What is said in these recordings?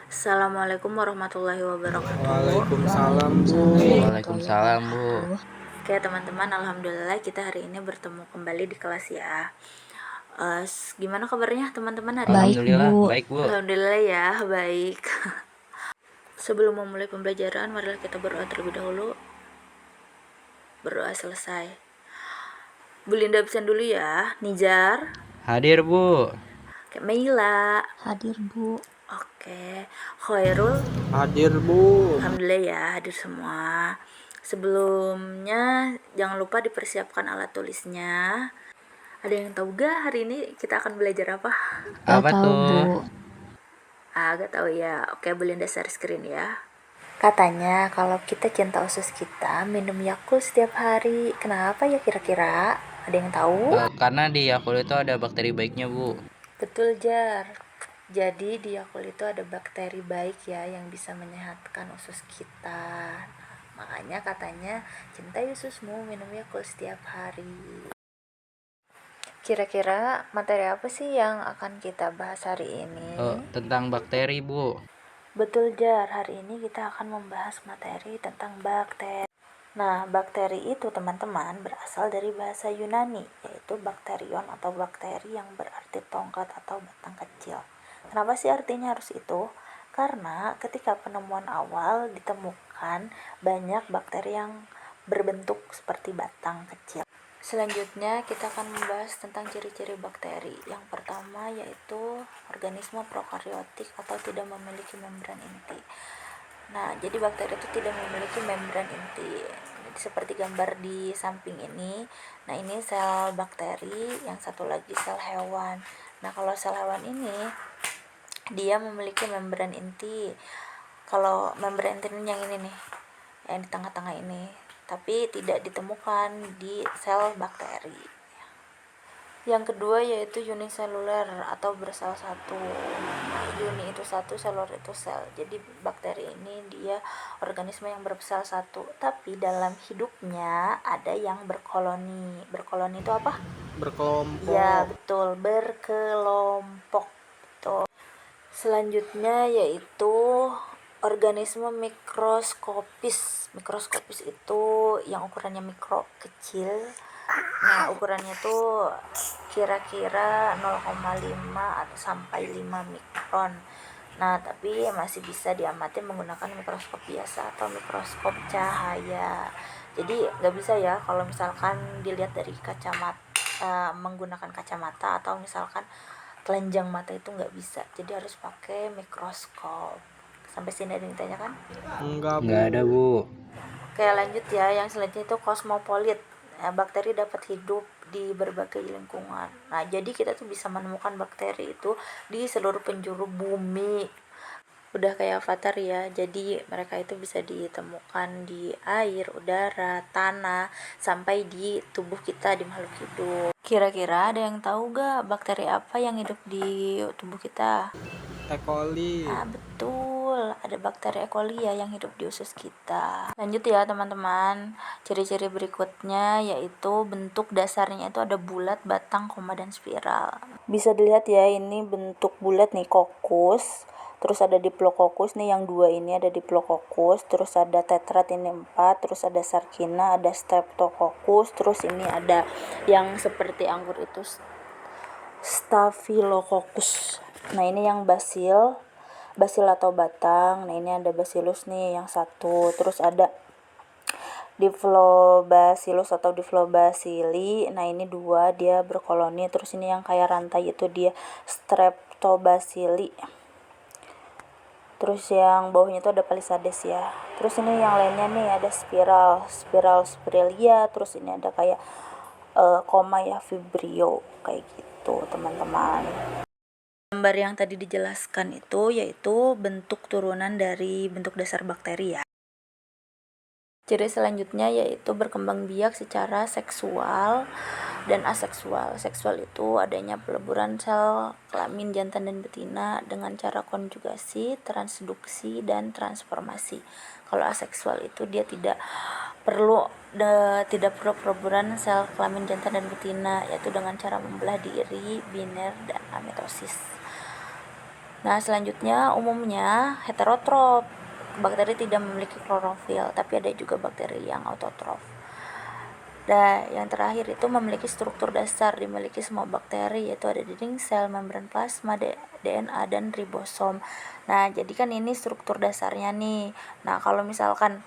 Assalamualaikum warahmatullahi wabarakatuh. Waalaikumsalam Bu. Waalaikumsalam Bu. Oke teman-teman, alhamdulillah kita hari ini bertemu kembali di kelas ya. Gimana kabarnya teman-teman hari ini? Alhamdulillah baik Bu. Alhamdulillah ya, baik. Sebelum memulai pembelajaran, marilah kita berdoa terlebih dahulu. Berdoa selesai. Bu Linda absen dulu ya. Nijar. Hadir Bu. Oke, Meila. Hadir Bu. Oke, Khairul. Hadir Bu. Alhamdulillah ya, hadir semua. Sebelumnya jangan lupa dipersiapkan alat tulisnya. Ada yang tahu gak hari ini kita akan belajar apa? Apa tahu, tuh? Bu. Gak tahu ya. Oke, boleh share screen ya. Katanya kalau kita cinta usus kita minum Yakult setiap hari. Kenapa ya kira-kira? Ada yang tahu? Karena di Yakult itu ada bakteri baiknya Bu. Betul Jar. Jadi di Yakult itu ada bakteri baik ya yang bisa menyehatkan usus kita. Makanya katanya cintai ususmu, minum Yakult setiap hari. Kira-kira materi apa sih yang akan kita bahas hari ini? Tentang bakteri Bu. Betul Jar, hari ini kita akan membahas materi tentang bakteri. Nah, bakteri itu teman-teman berasal dari bahasa Yunani, yaitu bakterion atau bakteri yang berarti tongkat atau batang kecil. Kenapa sih artinya harus itu? Karena ketika penemuan awal ditemukan banyak bakteri yang berbentuk seperti batang kecil. Selanjutnya kita akan membahas tentang ciri-ciri bakteri. Yang pertama yaitu organisme prokaryotik atau tidak memiliki membran inti. Nah, jadi bakteri itu tidak memiliki membran inti. Jadi seperti gambar di samping ini. Nah, ini sel bakteri, yang satu lagi sel hewan. Nah, kalau sel hewan ini dia memiliki membran inti. Kalau membran inti yang ini nih, yang di tengah-tengah ini, tapi tidak ditemukan di sel bakteri. Yang kedua yaitu uniseluler atau bersel satu. Uni itu satu, seluler itu sel. Jadi bakteri ini dia organisme yang bersel satu, tapi dalam hidupnya ada yang berkoloni. Berkoloni itu apa? Berkelompok. Ya betul, berkelompok. Betul. Selanjutnya yaitu organisme mikroskopis. Mikroskopis itu yang ukurannya mikro, kecil. Nah, ukurannya tuh kira-kira 0,5 atau sampai 5 mikron. Nah, tapi masih bisa diamati menggunakan mikroskop biasa atau mikroskop cahaya. Jadi nggak bisa ya kalau misalkan dilihat dari kacamata, menggunakan kacamata atau misalkan telanjang mata itu nggak bisa. Jadi harus pakai mikroskop. Sampai sini ada yang ditanyakan? Enggak ada Bu. Oke, lanjut ya. Yang selanjutnya itu kosmopolit. Bakteri dapat hidup di berbagai lingkungan. Nah, jadi kita tuh bisa menemukan bakteri itu di seluruh penjuru bumi. Udah kayak avatar ya. Jadi mereka itu bisa ditemukan di air, udara, tanah, sampai di tubuh kita, di makhluk hidup. Kira-kira ada yang tahu gak bakteri apa yang hidup di tubuh kita? E. coli. Betul, ada bakteri E. coli ya yang hidup di usus kita. Lanjut ya teman-teman. Ciri-ciri berikutnya yaitu bentuk dasarnya itu ada bulat, batang, koma, dan spiral. Bisa dilihat ya, ini bentuk bulat nih, kokus. Terus ada diplococcus nih, yang dua ini ada diplococcus. Terus ada tetrat ini 4. Terus ada sarkina, ada streptococcus. Terus ini ada yang seperti anggur itu staphylococcus. Nah, ini yang basil atau batang. Nah, ini ada bacillus nih yang satu. Terus ada Diphlobacillus atau Diphlobacilli. Nah, ini 2, dia berkoloni. Terus ini yang kayak rantai itu dia Streptobacilli. Terus yang bawahnya itu ada Palisades ya. Terus ini yang lainnya nih ada Spiralia. Terus ini ada kayak koma ya, Vibrio, kayak gitu teman-teman. Gambar yang tadi dijelaskan itu yaitu bentuk turunan dari bentuk dasar bakteri ya. Ciri selanjutnya yaitu berkembang biak secara seksual dan aseksual. Seksual itu adanya peleburan sel kelamin jantan dan betina dengan cara konjugasi, transduksi, dan transformasi. Kalau aseksual itu dia tidak perlu peleburan sel kelamin jantan dan betina, yaitu dengan cara membelah diri, biner, dan amitosis. Nah, selanjutnya umumnya heterotrof. Bakteri tidak memiliki klorofil, tapi ada juga bakteri yang autotrof. Dan yang terakhir itu memiliki struktur dasar dimiliki semua bakteri, yaitu ada dinding sel, membran plasma, DNA, dan ribosom. Nah, jadi kan ini struktur dasarnya nih. Nah, kalau misalkan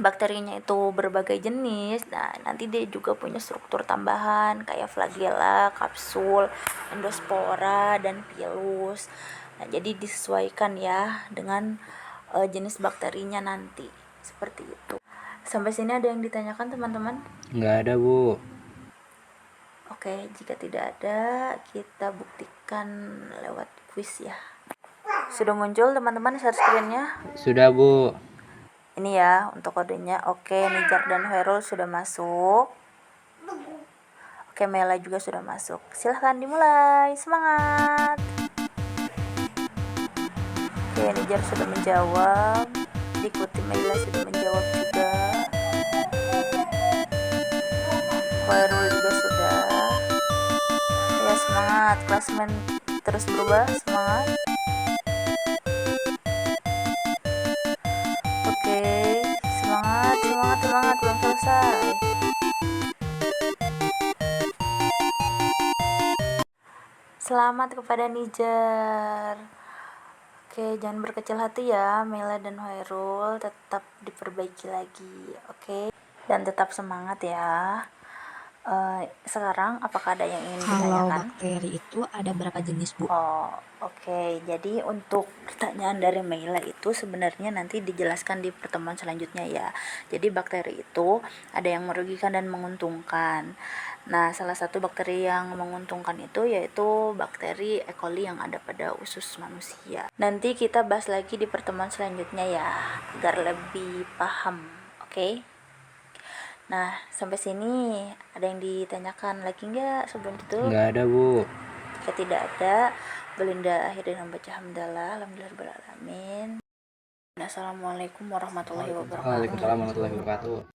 bakterinya itu berbagai jenis, nah nanti dia juga punya struktur tambahan kayak flagella, kapsul, endospora, dan pilus. Nah, jadi disesuaikan ya dengan jenis bakterinya nanti, seperti itu. Sampai sini ada yang ditanyakan teman-teman? Nggak ada, Bu. Oke, jika tidak ada, kita buktikan lewat quiz ya. Sudah muncul teman-teman share screen-nya? Sudah, Bu. Ini ya untuk kodenya. Oke, Nijar dan Herul sudah masuk. Oke, Mela juga sudah masuk. Silahkan dimulai. Semangat. Oke, Nijar sudah menjawab. Diikuti Mela sudah menjawab juga. Herul juga sudah. Ya, semangat. Klasmen terus berubah. Semangat. Oke, semangat, semangat, semangat. Belum selesai. Selamat kepada Nijar. Oke, jangan berkecil hati ya, Mela dan Hoirul, tetap diperbaiki lagi, oke? Dan tetap semangat ya. Sekarang apakah ada yang ingin Kalau ditanyakan? bakteri itu ada berapa jenis, Bu? Oh, oke. Jadi untuk pertanyaan dari Mela itu sebenarnya nanti dijelaskan di pertemuan selanjutnya ya. Jadi bakteri itu ada yang merugikan dan menguntungkan. Nah, salah satu bakteri yang menguntungkan itu yaitu bakteri E. coli yang ada pada usus manusia. Nanti kita bahas lagi di pertemuan selanjutnya ya, agar lebih paham, oke? Nah, sampai sini ada yang ditanyakan lagi nggak sebelum itu? Nggak ada, Bu. Jika tidak ada, Belinda akhirnya membaca hamdalah, alhamdulillahirobbilalamin. Assalamualaikum warahmatullahi wabarakatuh. Waalaikumsalam warahmatullahi wabarakatuh.